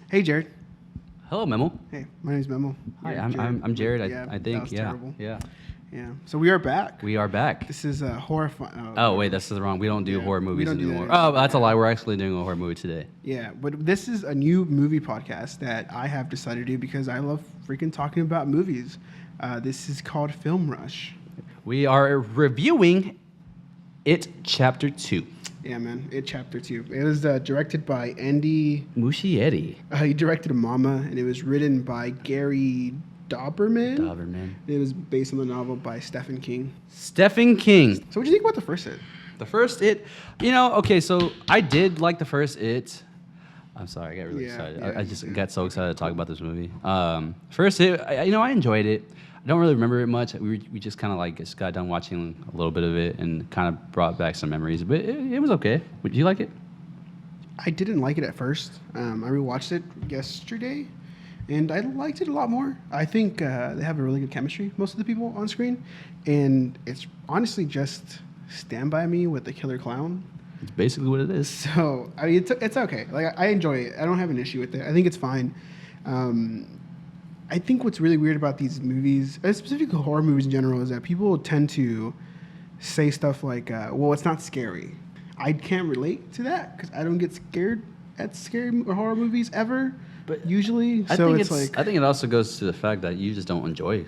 Hey, Jared. Hello, Memo. Hey, my name's Memo. Hi, You're I'm Jared. Yeah, I that think was yeah, terrible. yeah. Yeah. So we are back. We are back. This is horrifying. Oh wait, that's wrong. We don't do Yeah, horror we movies don't do that anymore. anymore. Oh, that's a lie. We're actually doing a horror movie today. Yeah, but this is a new movie podcast that I have decided to do because I love freaking talking about movies. This is called Film Rush. We are reviewing It Chapter 2. Yeah, man. It Chapter 2. It was directed by Andy. Muschietti. He directed Mama, and it was written by Gary Dauberman. Doberman. It was based on the novel by Stephen King. Stephen King. So what do you think about the first It? The first It, okay, so I did like the first It. I'm sorry, I got really excited. I just got so excited to talk about this movie. First It, I enjoyed it. I don't really remember it much. We just kind of just got done watching a little bit of it and kind of brought back some memories. But it was okay. Did you like it? I didn't like it at first. I rewatched it yesterday, and I liked it a lot more. I think they have a really good chemistry, most of the people on screen, and it's honestly just Stand By Me with the killer clown. It's basically what it is. So I mean, it's okay. Like I enjoy it. I don't have an issue with it. I think it's fine. I think what's really weird about these movies, specifically horror movies in general, is that people tend to say stuff like, "Well, it's not scary." I can't relate to that because I don't get scared at scary horror movies ever. But usually, I think it also goes to the fact that you just don't enjoy.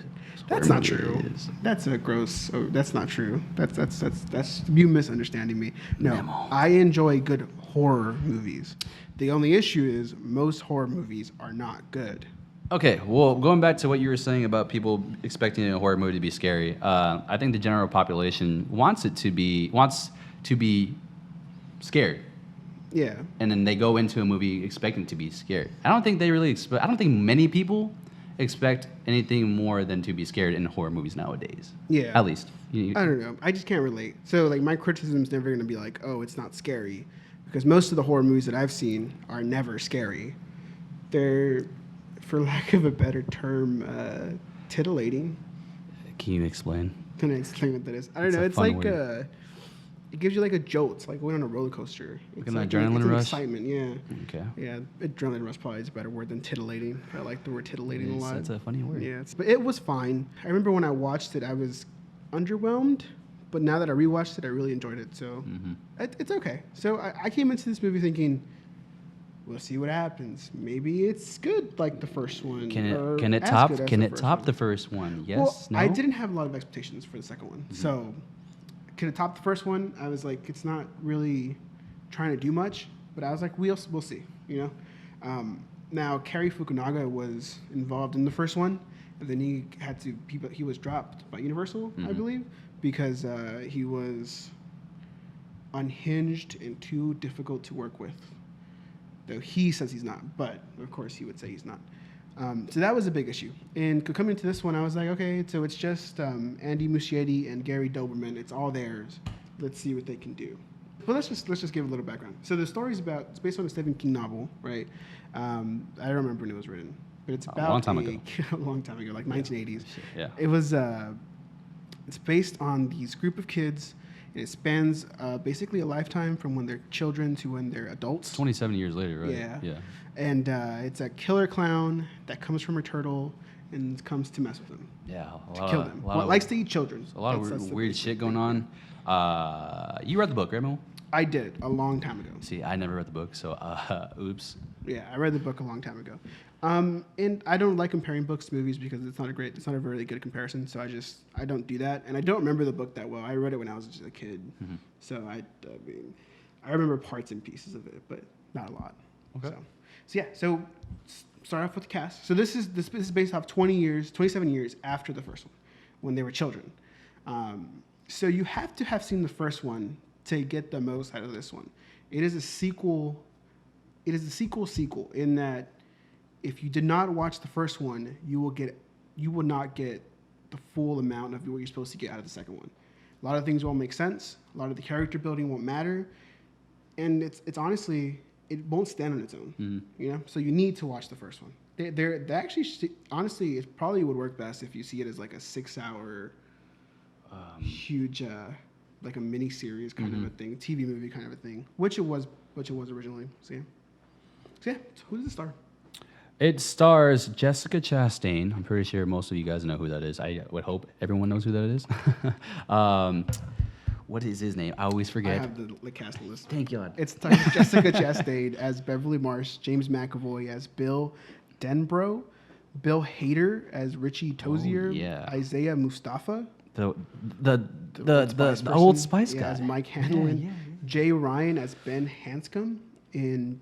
That's not true. That's a gross. Oh, that's not true. That's you misunderstanding me. No, Memo. I enjoy good horror movies. The only issue is most horror movies are not good. Okay, well, going back to what you were saying about people expecting a horror movie to be scary, I think the general population wants to be scared, Yeah. and then they go into a movie expecting to be scared. I don't think they really expect. I don't think many people expect anything more than to be scared in horror movies nowadays. Yeah. At least. I don't know. I just can't relate. So like my criticism is never going to be like, oh, it's not scary, because most of the horror movies that I've seen are never scary. They're, for lack of a better term, titillating. Can you explain? Can I explain what that is? I don't It's know. a It's fun like word. It gives you like a jolt. It's like going on a roller coaster. Like It's an like adrenaline it's an rush? excitement. Yeah. Okay. Yeah, adrenaline rush probably is a better word than titillating. I like the word titillating a lot. That's a funny word. Yeah, but it was fine. I remember when I watched it, I was underwhelmed, but now that I rewatched it, I really enjoyed it. So it's okay. So I came into this movie thinking, we'll see what happens. Maybe it's good like the first one. Can or it as top good as can the it first top one. the first one? Yes. Well, No. I didn't have a lot of expectations for the second one. So can it top the first one? I was like, it's not really trying to do much, but I was like, we'll see, you know? Now, Cary Fukunaga was involved in the first one, and then he was dropped by Universal, I believe, because he was unhinged and too difficult to work with. Though he says he's not, but of course he would say he's not. So that was a big issue. And coming to this one, I was like, okay, so it's just Andy Muschietti and Gary Doberman. It's all theirs. Let's see what they can do. But let's just give a little background. So the story's it's based on a Stephen King novel, right? I don't remember when it was written, but it's about A long time ago. a long time ago, like 1980s. Yeah. It was. It's based on these group of kids. And it spans basically a lifetime from when they're children to when they're adults. 27 years later, right? Yeah. Yeah. And it's a killer clown that comes from a turtle and comes to mess with them, Yeah. to kill them. Likes to eat children. A lot That's of the weird basic shit thing. going on. You read the book, right, Mo? I did a long time ago. See, I never read the book, so oops. Yeah, I read the book a long time ago. And I don't like comparing books to movies because it's not a really good comparison. So I don't do that. And I don't remember the book that well. I read it when I was just a kid. So I mean, I remember parts and pieces of it, but not a lot. Okay. So start off with the cast. So this is based off 27 years after the first one, when they were children. So you have to have seen the first one to get the most out of this one. It is a sequel. It is a sequel in that if you did not watch the first one, you will not get the full amount of what you're supposed to get out of the second one. A lot of things won't make sense. A lot of the character building won't matter, and it's honestly, it won't stand on its own. You know, so you need to watch the first one. They actually honestly, it probably would work best if you see it as like a 6-hour huge like a mini series kind of a thing, TV movie kind of a thing, which it was originally. So yeah, so who does it star? It stars Jessica Chastain. I'm pretty sure most of you guys know who that is. I would hope everyone knows who that is. What is his name? I always I forget. have the cast list. Thank you. It's Jessica Chastain as Beverly Marsh, James McAvoy as Bill Denbrough, Bill Hader as Richie Tozier, yeah. Isaiah Mustafa, The Spice old person, Spice guy. as Mike Hanlon, Yeah. Jay Ryan as Ben Hanscom, and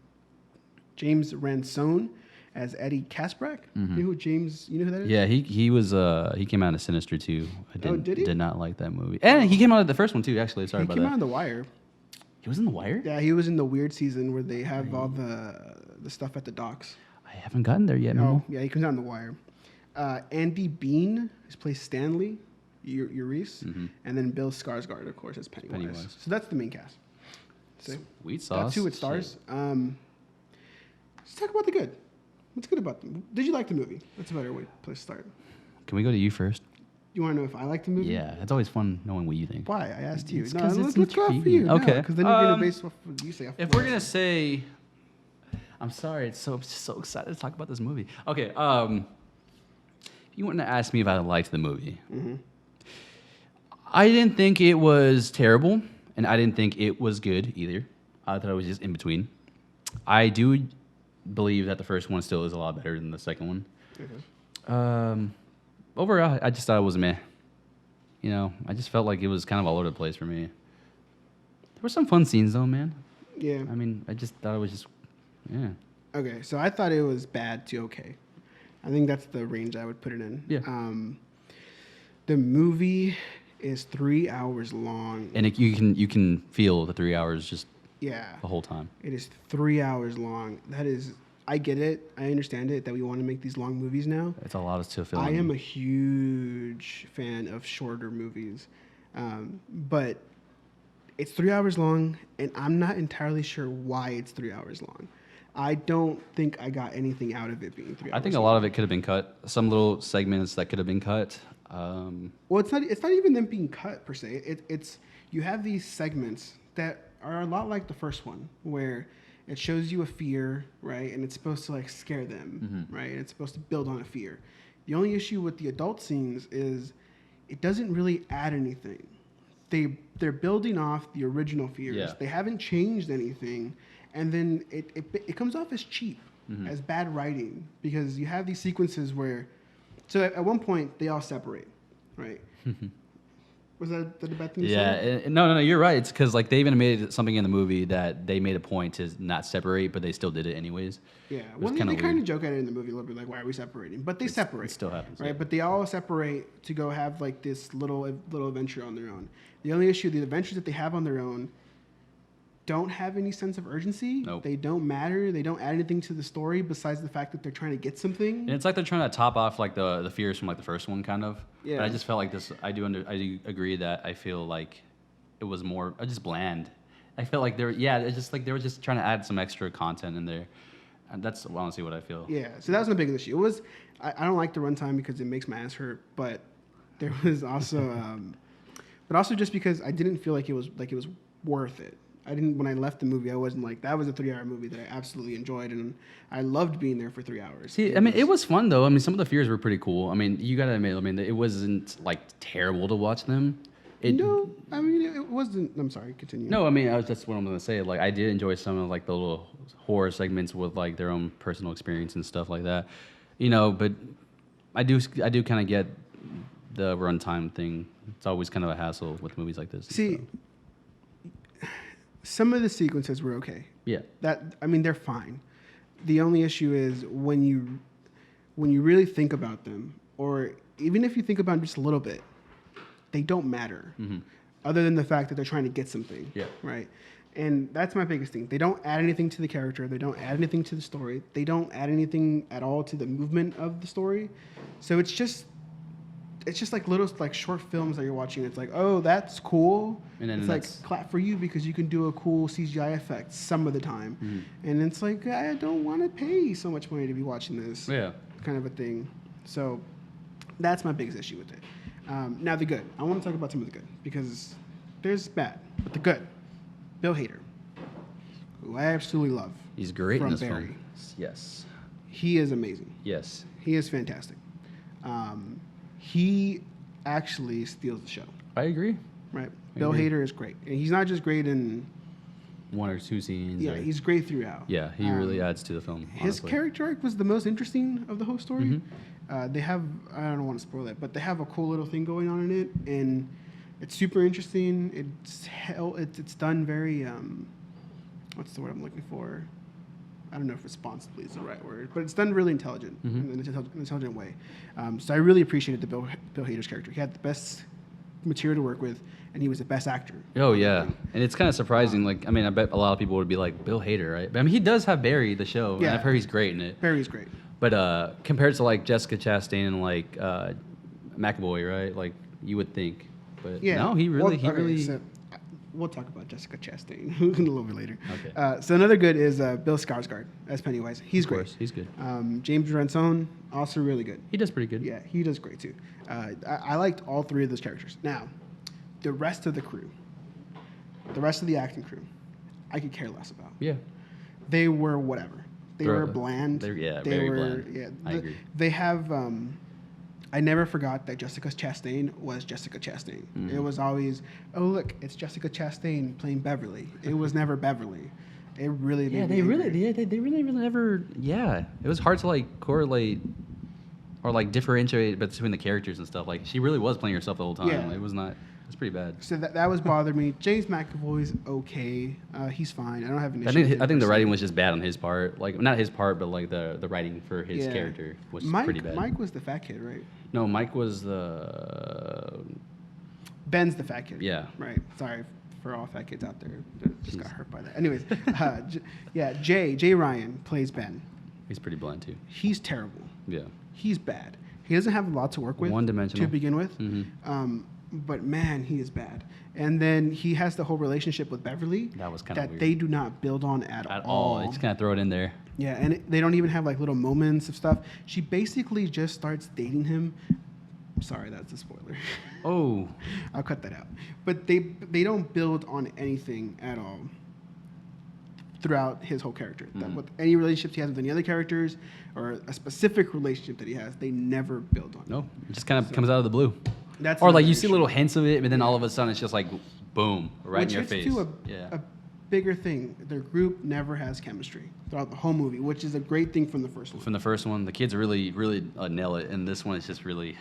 James Ransone as Eddie Kasprak. You know who James? You know who that is? Yeah, he was he came out of Sinister too. I did he? did not like that movie. And he came out of the first one too, actually. Sorry He about came that. out on The Wire. He was in The Wire? Yeah, he was in the weird season where they have all the stuff at the docks. I haven't gotten there yet, Oh, Memo. yeah, he comes out on The Wire. Andy Bean, who plays Stanley, Urice, and then Bill Skarsgård, of course, as Pennywise. So that's the main cast. So Sweet sauce. that's who it stars. Let's talk about the good. What's good about them? Did you like the movie? That's a better place to start. Can we go to you first? You want to know if I like the movie? Yeah, it's always fun knowing what you think. Why? I asked you. It's No, 'cause let's it's go off for you. intriguing. Okay. Because then you're going to base off what you say. If we're gonna say, I'm sorry, I'm just so excited to talk about this movie. Okay, if you want to ask me if I liked the movie, I didn't think it was terrible, and I didn't think it was good either. I thought it was just in between. I do believe that the first one still is a lot better than the second one. Overall, I just thought it was meh. You know, I just felt like it was kind of all over the place for me. There were some fun scenes though, man. Yeah. I mean, I just thought it was just, yeah. Okay, so I thought it was bad to okay. I think that's the range I would put it in. Yeah. The movie is 3 hours long. And you can feel the 3 hours just Yeah. the whole time. It is 3 hours long. That is, I get it. I understand it that we want to make these long movies now. It's a lot to fill. I am a huge fan of shorter movies, but it's 3 hours long, and I'm not entirely sure why it's 3 hours long. I don't think I got anything out of it being 3 hours. I think a lot of it could have been cut. Some little segments that could have been cut. Well, it's not even them being cut per se. It's you have these segments that are a lot like the first one, where it shows you a fear, right, and it's supposed to like scare them, right? And it's supposed to build on a fear. The only issue with the adult scenes is it doesn't really add anything. They're building off the original fears. Yeah. They haven't changed anything, and then it comes off as cheap, as bad writing, because you have these sequences where. So at one point they all separate, right? Was that the bad thing? You Yeah, said? no, you're right. It's because like they even made something in the movie that they made a point to not separate, but they still did it anyways. Yeah. It Well, was they kinda kind of weird. joke at it in the movie a little bit, like, why are we separating? But they separate. It still happens, right? yeah. But they all separate to go have like this little adventure on their own. The only issue, the adventures that they have on their own, don't have any sense of urgency. Nope. They don't matter. They don't add anything to the story besides the fact that they're trying to get something. And it's like they're trying to top off like the fears from like the first one, kind of. Yeah. But I just felt like this. I do agree that I feel like it was more just bland. I felt like it's just like they were just trying to add some extra content in there, and that's honestly what I feel. Yeah, so that was my biggest issue. It was I don't like the runtime because it makes my ass hurt, but there was also, but also just because I didn't feel like it was worth it. I didn't when I left the movie. I wasn't like that was a 3 hour movie that I absolutely enjoyed, and I loved being there for 3 hours. See, I mean, it was fun though. I mean, some of the fears were pretty cool. I mean, you gotta admit, I mean, it wasn't like terrible to watch them. No, I mean it wasn't. I'm sorry. Continue. No, I mean, that's what I'm gonna say. Like, I did enjoy some of like the little horror segments with like their own personal experience and stuff like that, you know. But I do kind of get the runtime thing. It's always kind of a hassle with movies like this. See, some of the sequences were okay. Yeah. They're fine. The only issue is when you really think about them, or even if you think about them just a little bit, they don't matter. Other than the fact that they're trying to get something. Yeah. Right. And that's my biggest thing. They don't add anything to the character. They don't add anything to the story. They don't add anything at all to the movement of the story. So it's just like little like short films that you're watching. It's like, oh, that's cool. And then it's like clap for you because you can do a cool CGI effect some of the time. And it's like I don't want to pay so much money to be watching this. Yeah. Kind of a thing. So that's my biggest issue with it. Now the good. I want to talk about some of the good because there's bad, but the good. Bill Hader, who I absolutely love. He's great From in this Barry. film. Yes. He is amazing. Yes. He is fantastic. He actually steals the show. I agree. Right. I Bill agree. Hader is great, and he's not just great in. One or two scenes. Yeah, or- he's great throughout. Yeah, he really adds to the film. His honestly. character arc was the most interesting of the whole story. Mhm. They have, I don't want to spoil it, but they have a cool little thing going on in it, and it's super interesting. It's done very, what's the word I'm looking for? I don't know if responsibly is the right word, but it's done really intelligent, in an intelligent way. So I really appreciated the Bill Hader's character. He had the best material to work with, and he was the best actor. Oh yeah, and it's kind of surprising. Like, I mean, I bet a lot of people would be like Bill Hader, right? But I mean, he does have Barry, the show, and Yeah. I've heard he's great in it. Barry's great. But compared to like Jessica Chastain and like McAvoy, right? Like you would think, but Yeah. no, he really, So, we'll talk about Jessica Chastain a little bit later. Okay. So another good is Bill Skarsgård as Pennywise. He's of great. course, he's good. James Ransone, also really good. He does pretty good. Yeah, he does great too. I liked all three of those characters. Now, the rest of the crew, the rest of the acting crew, I could care less about. Yeah. They were whatever. They They're- were bland. they're- they very were, bland. Yeah, I agree. They have. I never forgot that Jessica Chastain was Jessica Chastain. It was always, oh look, it's Jessica Chastain playing Beverly. It was never Beverly. It really Yeah, made they me really, angry. they really never. Yeah, it was hard to like correlate or like differentiate between the characters and stuff. Like she really was playing herself the whole time. Yeah. It was not. It's pretty bad. So that was bothering me. James McAvoy's okay. He's fine. I don't have an issue. I think with him I think the per se. writing was just bad on his part. Like not his part, but like the writing for his Yeah. character was Mike, pretty bad. Mike was the fat kid, right? No, Mike was the. Ben's the fat kid. Yeah. Right. Sorry for all fat kids out there that just got hurt by that. Anyways, Jay Ryan plays Ben. He's pretty bland too. He's terrible. Yeah. He's bad. He doesn't have a lot to work with. One-dimensional. To begin with. Mhm. But man, he is bad. And then he has the whole relationship with Beverly That was kinda that weird. they do not build on at At all. all, they just kind of throw it in there. Yeah, and they don't even have like little moments of stuff. She basically just starts dating him. Sorry, that's a spoiler. Oh, I'll cut that out. But they don't build on anything at all throughout his whole character. That with any relationships he has with any other characters or a specific relationship that he has, they never build on. no, it just kind of comes out of the blue. That's Or like another you see issue. little hints of it, but then all of a sudden it's just like, boom, right Which in your gets face. to Yeah. a bigger thing. Their group never has chemistry throughout the whole movie, which is a great thing from the first one. From the first one, the kids really, really nail it, and this one is just really,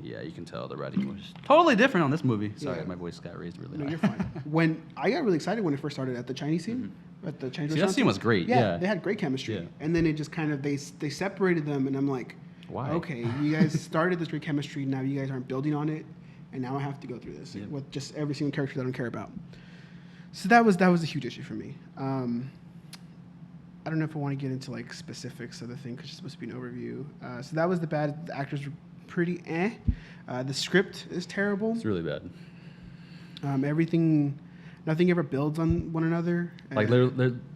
yeah, you can tell the writing was totally different on this movie. Sorry, Yeah. my voice got raised really No, high. you're fine. When I got really excited when it first started at the Chinese scene, at the Chinese See, that restaurant scene was great, yeah. they had great chemistry. Yeah. And then it just kind of they separated them, and I'm like, Why? okay, you guys started this great chemistry. Now you guys aren't building on it, and now I have to go through this Yeah. with just every single character that I don't care about. So that was a huge issue for me. I don't know if I want to get into like specifics of the thing because it's supposed to be an overview. So that was the bad. The actors were pretty eh. The script is terrible. It's really bad. Nothing ever builds on one another. Like they're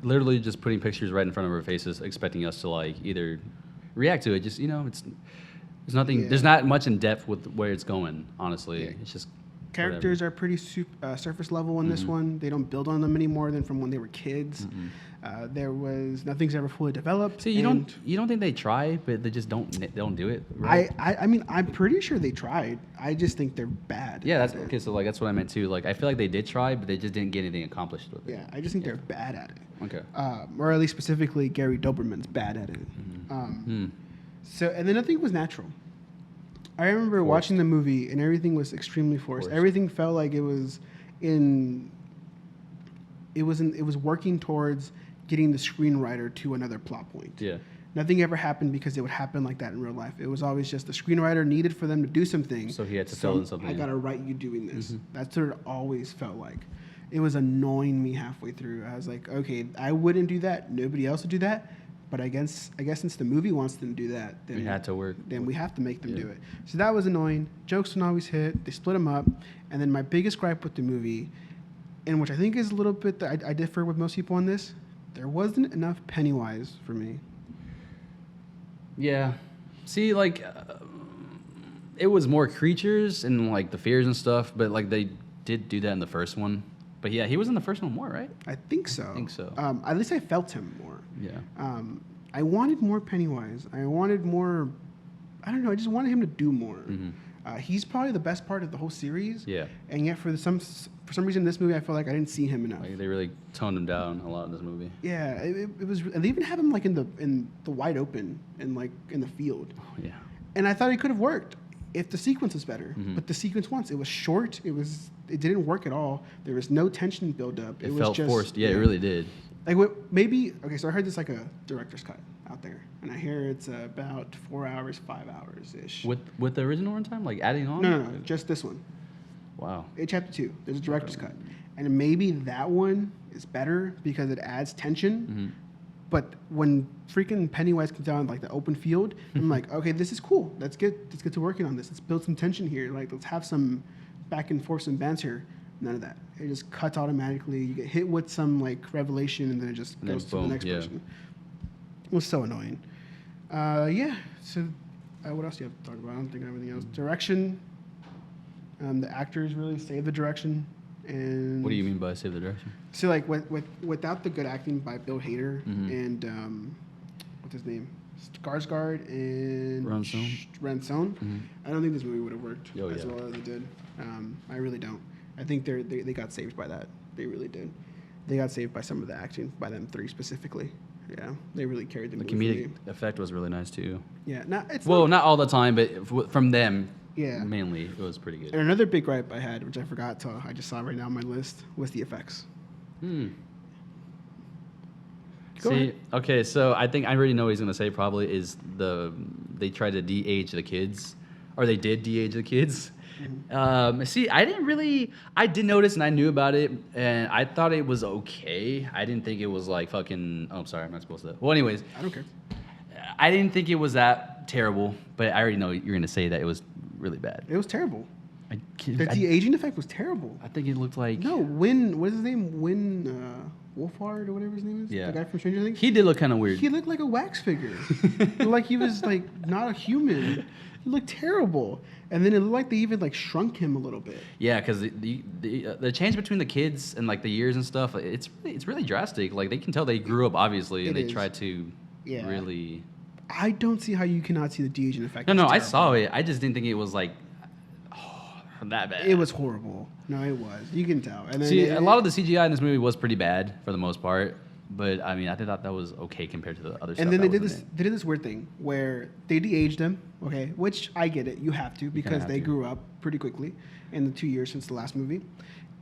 literally just putting pictures right in front of our faces, expecting us to like either react to it. Just there's nothing. Yeah. There's not much in depth with where it's going. Honestly, Yeah. it's just Characters are pretty surface level in this one. They don't build on them any more than from when they were kids. Nothing's ever fully developed. See, you and don't think they try, but they just don't do it. Right? I mean, I'm pretty sure they tried. I just think they're bad. Yeah, that's at it. okay. So like that's what I meant too. Like I feel like they did try, but they just didn't get anything accomplished with it. Yeah, I just think they're bad at it. Okay. Or at least specifically, Gary Doberman's bad at it. So, and then nothing was natural. I remember watching the movie, and everything was extremely forced. Everything felt like it was working towards getting the screenwriter to another plot point. Yeah. Nothing ever happened because it would happen like that in real life. It was always just the screenwriter needed for them to do something. So he had to fill in something. I gotta write you doing this. That's what it always felt like. It was annoying me halfway through. I was like, okay, I wouldn't do that. Nobody else would do that. But I guess since the movie wants them to do that, then We had to work. Then we have to make them Yeah. do it. So that was annoying. Jokes don't always hit. They split them up. And then my biggest gripe with the movie, and which I think is a little bit that I differ with most people on this, there wasn't enough Pennywise for me. Yeah. See, like, it was more creatures and like the fears and stuff, but like they did do that in the first one. But yeah, he was in the first one more, right? I think so. think so. At least I felt him more. Yeah. I wanted more Pennywise. I wanted more. I don't know. I just wanted him to do more. He's probably the best part of the whole series. Yeah. And yet, for some reason, in this movie, I feel like I didn't see him enough. Like they really toned him down a lot in this movie. Yeah, it was. And they even have him like in the wide open and like in the field. Oh, yeah. And I thought it could have worked if the sequence was better. But the sequence once it was short. It didn't work at all. There was no tension build up. It was felt just, forced. Yeah, it really did. Like maybe okay. So I heard this like a director's cut out there, and I hear it's about 4 hours, 5 hours ish. With the original runtime, like adding on. No, just this one. Wow. Chapter 2. There's a director's cut, and maybe that one is better because it adds tension. But when freaking Pennywise comes down like the open field, I'm like, okay, this is cool. Let's get to working on this. Let's build some tension here. Like let's have some back and forth, some banter. None of that. It just cuts automatically. You get hit with some like revelation, and then it just goes to the next person. It was so annoying. Yeah. So, what else do you have to talk about? I don't think I have anything else. Direction. The actors really saved the direction. And What do you mean by save the direction? so like without the good acting by Bill Hader and what's his name, Skarsgård and Ransone, I don't think this movie would have worked as well as it did. I really don't. I think they got saved by that. They really did. They got saved by some of the acting by them three specifically. Yeah, they really carried the movie. The comedic effect was really nice too. Yeah, not all the time, but from them. Yeah. Mainly, it was pretty good. And another big gripe I had, which I forgot to, I just saw right now on my list, was the effects. Okay, so I think I already know what he's gonna say. Probably is they tried to de-age the kids, or they did de-age the kids. I did notice and I knew about it, and I thought it was okay. I didn't think it was like fucking. Oh, I'm sorry, I'm not supposed to. Well, anyways, I don't care. I didn't think it was that terrible, but I already know you're gonna say that it was really bad. It was terrible. The de-aging effect was terrible. I think it looked like what's his name? Wolfhard or whatever his name is. Yeah. The guy from Stranger Things. He did look kind of weird. He looked like a wax figure. Like he was like not a human. He looked terrible. And then it looked like they even like shrunk him a little bit. Yeah, because the change between the kids and like the years and stuff, it's really drastic. Like they can tell they grew up obviously, and they tried to really. I don't see how you cannot see the de-aging effect. No, I saw it. I just didn't think it was like that bad. It was horrible. No, it was. You can tell. And then a lot of the CGI in this movie was pretty bad for the most part. But I mean, I thought that was okay compared to the other stuff. And then they did this weird thing where they de-aged them, okay, which I get it. You have to because they grew up pretty quickly in the 2 years since the last movie.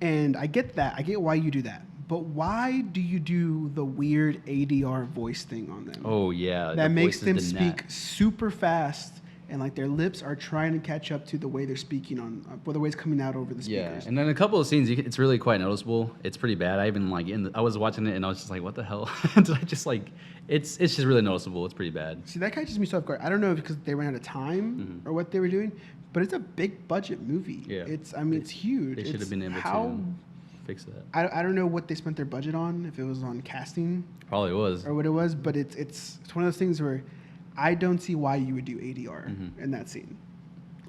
And I get that. I get why you do that. But why do you do the weird ADR voice thing on them? Oh, yeah. That makes them speak super fast. And like their lips are trying to catch up to the way they're speaking or the way it's coming out over the speakers. Yeah, and then a couple of scenes, it's really quite noticeable. It's pretty bad. I even like I was watching it and I was just like, what the hell? It's just really noticeable. It's pretty bad. See, that catches me so off guard. I don't know if because they ran out of time or what they were doing, but it's a big budget movie. Yeah, it's huge. They should have been able to fix that. I don't know what they spent their budget on. If it was on casting, probably was, or what it was. But it's one of those things where I don't see why you would do ADR in that scene,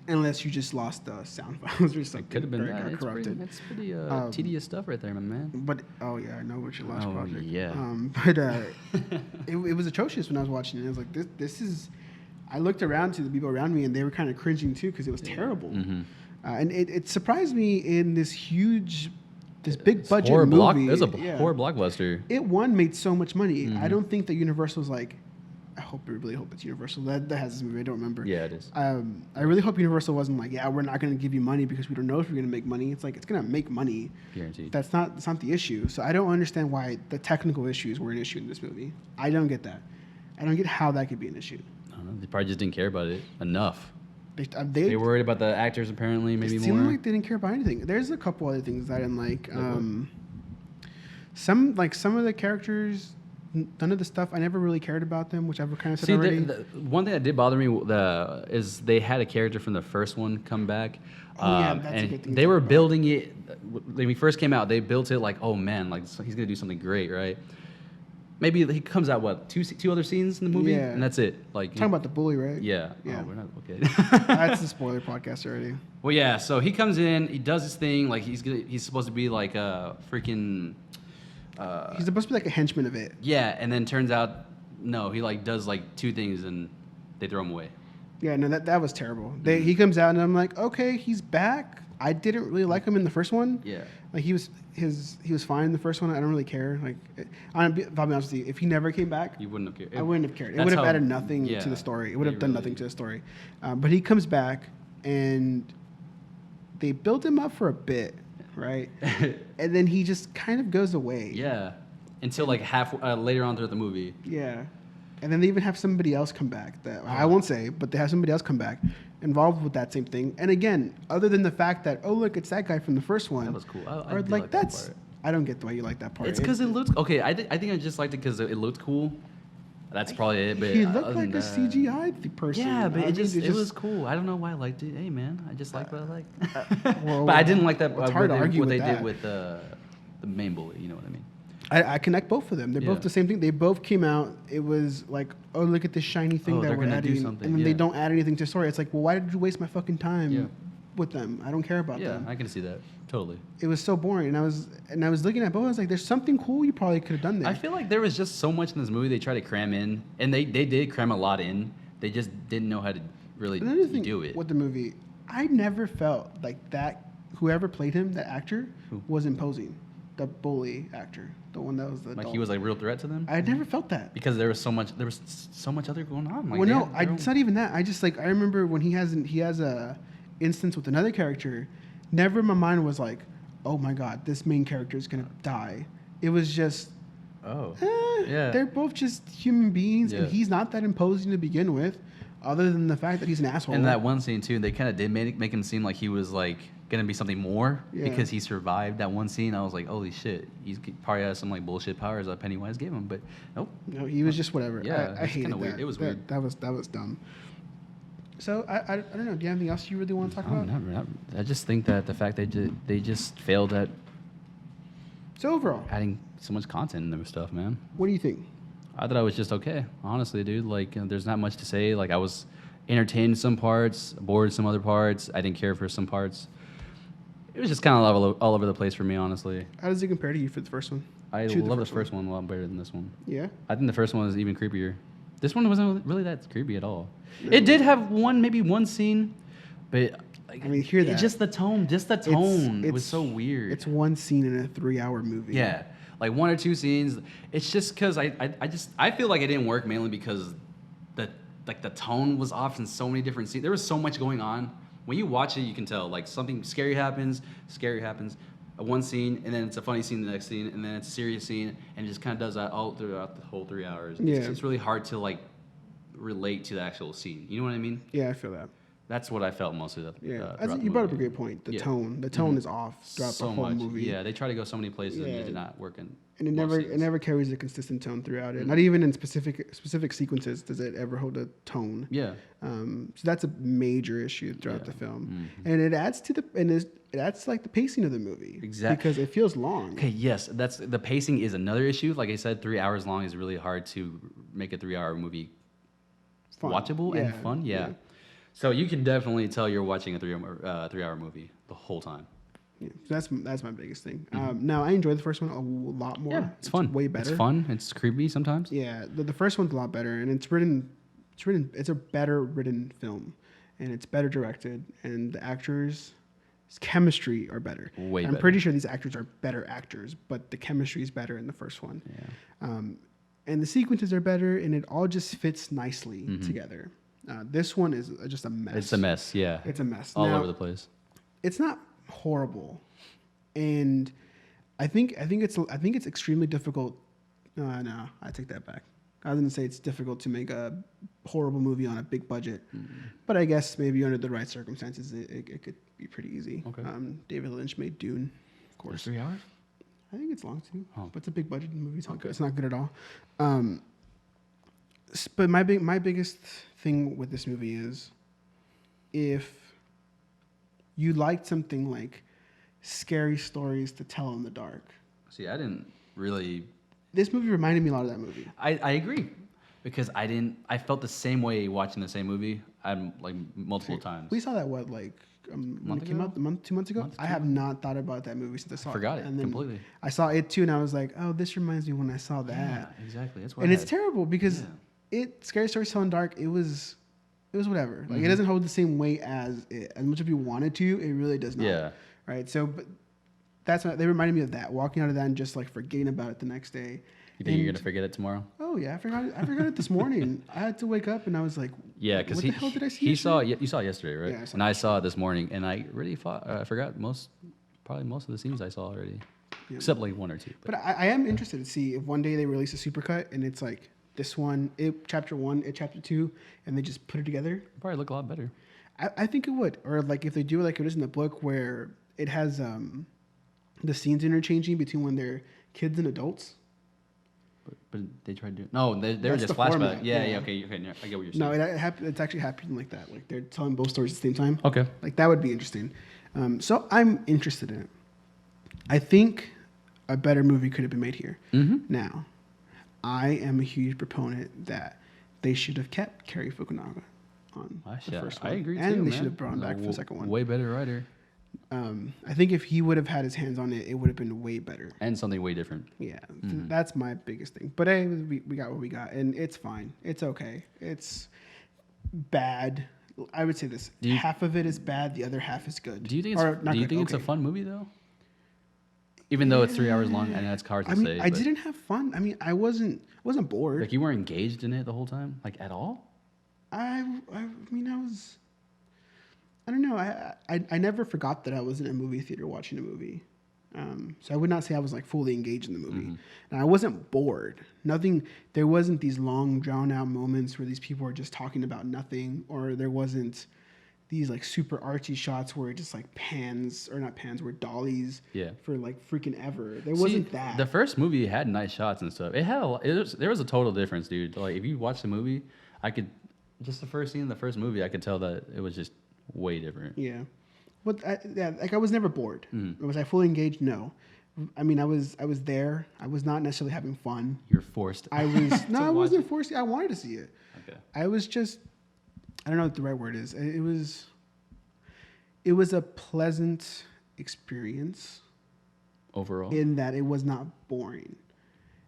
unless you just lost the sound files or something. It could have been that. Corrupted. It's pretty tedious stuff right there, my man. But I know what your last project. Yeah. But it was atrocious when I was watching it. I was like, this is. I looked around to the people around me, and they were kind of cringing too because it was terrible. And it surprised me in this big budget movie. It was a horror blockbuster. It made so much money. I don't think that Universal's like. I really hope it's Universal. That has this movie. I don't remember. Yeah, it is. I really hope Universal wasn't like, yeah, we're not going to give you money because we don't know if we're going to make money. It's like it's going to make money. Guaranteed. That's not the issue. So I don't understand why the technical issues were an issue in this movie. I don't get that. I don't get how that could be an issue. I don't know. They probably just didn't care about it enough. They were worried about the actors apparently, maybe more. It seemed like they didn't care about anything. There's a couple other things that I didn't like. Some of the characters. None of the stuff I never really cared about them, which I've kind of said already. The one thing that did bother me is they had a character from the first one come back, that's a good thing. They were building it when we first came out. They built it like, oh man, like he's gonna do something great, right? Maybe he comes out two other scenes in the movie, and that's it. Like talking about the bully, right? Yeah. Yeah. Oh, we're not okay. That's the spoiler podcast already. Well, yeah. So he comes in, he does his thing, like he's supposed to be like a freaking. He's supposed to be like a henchman of it. Yeah, and then turns out No, he like does like two things and they throw him away. Yeah, no, that was terrible. He comes out and I'm like, okay, he's back. I didn't really like him in the first one. Yeah. Like he was fine in the first one. I don't really care. Like, I'll be honest with you, if he never came back, You wouldn't have cared. I wouldn't have cared. It That's would have how- added nothing yeah, to the story. It would they have done really- nothing to the story. But he comes back and they build him up for a bit, right? And then he just kind of goes away. Yeah. Until like later on throughout the movie. Yeah. And then they even have somebody else come back that I won't say, but they have somebody else come back involved with that same thing. And again, other than the fact that, oh, look, it's that guy from the first one. That was cool. I Or did like, like that that's, part. I don't get the way you like that part. It's because it looked okay. I think I just liked it because it looked cool. That's probably it. But He other looked than like a that- CGI person. Yeah, but I mean, it was cool. I don't know why I liked it. Hey man, I just like what I like. well, but I didn't like that. it's hard to argue what with they that. did with the main bully. You know what I mean? I connect both of them. They're Yeah. both the same thing. They both came out. It was like, oh, look at this shiny thing Oh, that they're we're gonna do adding, something, and then they yeah. don't add anything to the story. It's like, well, why did you waste my fucking time Yeah. with them? I don't care about Yeah, them. I can see that totally. It was so boring, and I was looking at both. I was like, there's something cool you probably could have done there. I feel like there was just so much in this movie they tried to cram in, and they did cram a lot in. They just didn't know how to really Another thing do it. with the movie, I never felt like that. Whoever played him, that actor, Who? was imposing. The bully actor, the one that was the Like adult. he was like a real threat to them I never felt that. because there was so much other going on. Like, Well, they no, had their own- it's not even that. I just like I remember when he has a instance with another character. Never in my mind was like, oh my god, this main character is gonna die. It was just, Oh, yeah, they're both just human beings, and Yeah. he's not that imposing to begin with, other than the fact that he's an asshole. And that one scene too, they kind of did make him seem like he was like gonna be something more Yeah. because he survived that one scene. I was like, holy shit, he's probably has some like bullshit powers that Pennywise gave him, but nope. No, he was just whatever. Yeah, I it's hated kinda that. weird. It was That- weird. That was dumb. So I don't know. Do you have anything else you really want to talk Oh, about? I just think that the fact they just failed at So overall, adding so much content in their stuff, man. what do you think? I thought I was just okay, honestly, dude. Like, there's not much to say. Like, I was entertained in some parts, bored in some other parts. I didn't care for some parts. It was just kind of all over the place for me, honestly. How does it compare to you for the first one? I To love the first one a lot better than this one. Yeah. I think the first one was even creepier. This one wasn't really that creepy at all. It did have maybe one scene, but like, I mean, hear that. Just the tone, it was so weird. It's one scene in a 3-hour movie. Yeah, like one or two scenes. It's just because I feel like it didn't work mainly because the tone was off in so many different scenes. There was so much going on. When you watch it, you can tell like something scary happens, one scene, and then it's a funny scene the next scene, and then it's a serious scene, and it just kind of does that all throughout the whole 3 hours. Yeah. It's really hard to like relate to the actual scene. You know what I mean? Yeah, I feel that. That's what I felt mostly. Yeah, throughout the you brought up a movie. great point. The Yeah. tone, the tone is off throughout So the whole much. movie. Yeah, they try to go so many places and Yeah. it did not work in. And it most scenes. never carries a consistent tone throughout it. Not even in specific sequences does it ever hold a tone. Yeah. So that's a major issue throughout Yeah. the film, Mhm. and it adds to it adds to like the pacing of the movie. Exact- Because it feels long. Okay, yes, that's the pacing is another issue. Like I said, 3 hours long is really hard to make a 3 hour movie Fun. watchable and Yeah, fun. Yeah. yeah. So you can definitely tell you're watching a 3 hour movie the whole time. Yeah, so that's my biggest thing. Now I enjoyed the first one a lot more. Mm-hmm. Yeah, it's fun. Way better. It's fun. It's creepy sometimes. Yeah, the first one's a lot better, and it's a better written film, and it's better directed, and the actors' chemistry are better. Way I'm better. pretty sure these actors are better actors, but the chemistry is better in the first one. Yeah. And the sequences are better, and it all just fits nicely Mm-hmm. together. This one is just a mess. It's a mess. Yeah. It's a mess. all Now, over the place. it's not horrible, and I think it's extremely difficult. No, I take that back. I was gonna say it's difficult to make a horrible movie on a big budget, but I guess maybe under the right circumstances, it could be pretty easy. Okay. David Lynch made Dune, of course. 3 hours? I think it's long too, Oh. but it's a big budget movie. It's not good. It's not good at all. But my biggest thing with this movie is if you liked something like scary stories to tell in the dark. See, I didn't really. This movie reminded me a lot of that movie. I agree. because I felt the same way watching the same movie like multiple times. We saw that when Month it came ago? out, 2 months ago. I have not thought about that movie since I saw Forgot it. it And then completely. I saw it too, and I was like, oh, this reminds me when I saw that. Yeah, exactly. That's what. And it's terrible because Yeah. Scary Stories to Tell in the Dark. It was whatever. Like Mm-hmm. it doesn't hold the same weight as it. As much as you wanted to, it really does not. Yeah. Right. So, but they reminded me of that. Walking out of that and just like forgetting about it the next day. You think you're And- gonna forget it tomorrow? Oh yeah, I forgot it this morning. I had to wake up and I was like, Yeah, because what the hell did I see? he yesterday? saw you saw it yesterday, right? Yeah, I saw and I saw it this morning, and I really forgot probably most of the scenes I saw already, Yeah. except like one or two. But I am interested to see if one day they release a supercut and it's like this one, chapter 1, chapter 2, and they just put it together. It'd probably look a lot better. I think it would. Or like if they do like it is in the book where it has the scenes interchanging between when they're kids and adults. But they tried to do no, they were That's just the flashback. format, Yeah, yeah. yeah, okay, yeah, I get what you're No, saying. it's actually happening like that. Like they're telling both stories at the same time. Okay. Like that would be interesting. So I'm interested in it. I think a better movie could have been made here. Mm-hmm. Now, I am a huge proponent that they should have kept Cary Fukunaga on the first one. I agree and too. they man. should have brought him back for the second one. Way better writer I think if he would have had his hands on it, it would have been way better. and something way different. Yeah, that's my biggest thing. But hey, we got what we got, and it's fine. It's okay. It's bad. I would say this: Do you- half of it is bad, the other half is good. Do you think Or it's not do you good, think it's a okay. fun movie though? Even though it's 3 hours long, I know it's hard to I mean, say. I but, didn't have fun. I mean, I wasn't bored. like you weren't engaged in it the whole time, like at all. I mean, I was. I don't know. I never forgot that I was in a movie theater watching a movie. So I would not say I was like fully engaged in the movie. And I wasn't bored. Nothing. There wasn't these long drawn out moments where these people were just talking about nothing, or there wasn't these like super artsy shots where it just like pans or not pans, where dollies. Yeah. For like freaking ever. There wasn't that. The first movie had nice shots and stuff. It had there was a total difference, dude. Like if you watch the movie, I could just the first scene in the first movie, I could tell that it was just way different. Yeah. But I was never bored. Mm-hmm. Was I fully engaged? No. I mean, I was there. I was not necessarily having fun. You're forced. I was no, I watch wasn't forced. I wanted to see it. Okay. I was just, I don't know what the right word is. It was a pleasant experience Overall. in that it was not boring,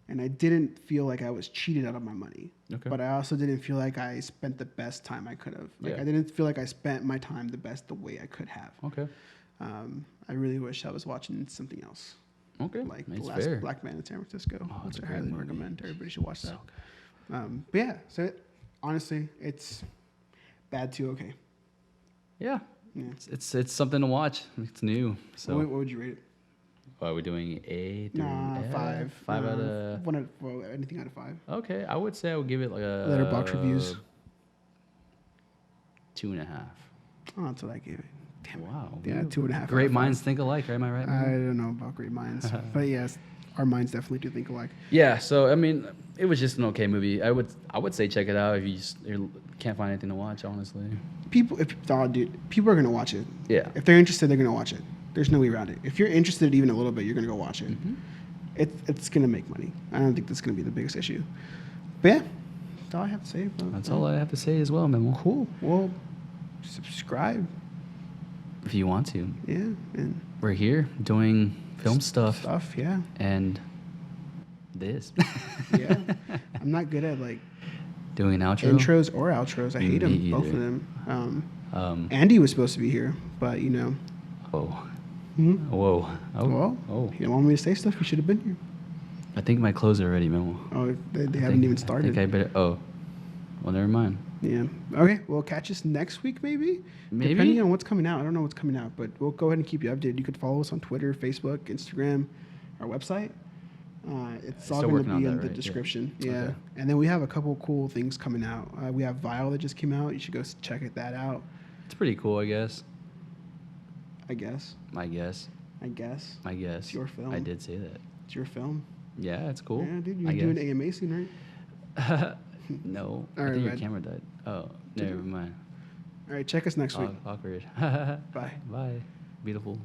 and I didn't feel like I was cheated out of my money. Okay. But I also didn't feel like I spent the best time I could have. Like Yeah. I didn't feel like I spent my time the way I could have. Okay. I really wish I was watching something else, Okay. like It's The Last fair. Black Man in San Francisco, Oh, it's which a I great highly movie. recommend. Everybody should watch that. So good. But yeah, so honestly, it's bad to okay. Yeah. Yeah. It's something to watch. It's new. So What would you rate it? are we doing A through Nah, F? 5. 5 out of. well, anything out of 5. Okay, I would say I would give it like a Letterboxd reviews. 2.5. Oh, that's what I gave it. Damn it. Wow. Yeah, 2.5. out of Great 5. minds think alike, am I right? I man? don't know about great minds, but yes, our minds definitely do think alike. Yeah. So I mean, it was just an okay movie. I would say check it out if you can't find anything to watch. Honestly. People, people are gonna watch it. Yeah. If they're interested, they're gonna watch it. There's no way around it. If you're interested even a little bit, you're gonna go watch it. Mm-hmm. It's gonna make money. I don't think that's gonna be the biggest issue. But yeah, that's all I have to say. About That's that. all I have to say as well, Memo. Cool. Well, subscribe. If you want to, Yeah, and we're here doing film stuff stuff. Yeah, and this. yeah. I'm not good at like Doing an outro. intros or outros. I hate them, Me both of either. them. Andy was supposed to be here, but you know, Oh. hmm? Whoa. Oh. well, Oh. he didn't want me to say stuff. He should have been here. I think my clothes are ready, Memo. Oh, they I haven't think- even I started. think I better. Oh. Well, never mind. Yeah. Okay. Well, catch us next week, maybe. Maybe. Depending on what's coming out. I don't know what's coming out, but we'll go ahead and keep you updated. You could follow us on Twitter, Facebook, Instagram, our website. It's all Still going to working on be in that, the right? Yeah. description. Yeah. Okay. And then we have a couple cool things coming out. We have Vile that just came out. You should go check that out. It's pretty cool, I guess. I guess. I guess. I guess. I guess. It's your film. I did say that. It's your film. Yeah, it's cool. Yeah, dude. I You're doing guess. AMA soon, right? No. All I right, think your man. camera died. Oh, Did never it? mind. All right. Check us next week. Awkward. Bye. Bye. Beautiful.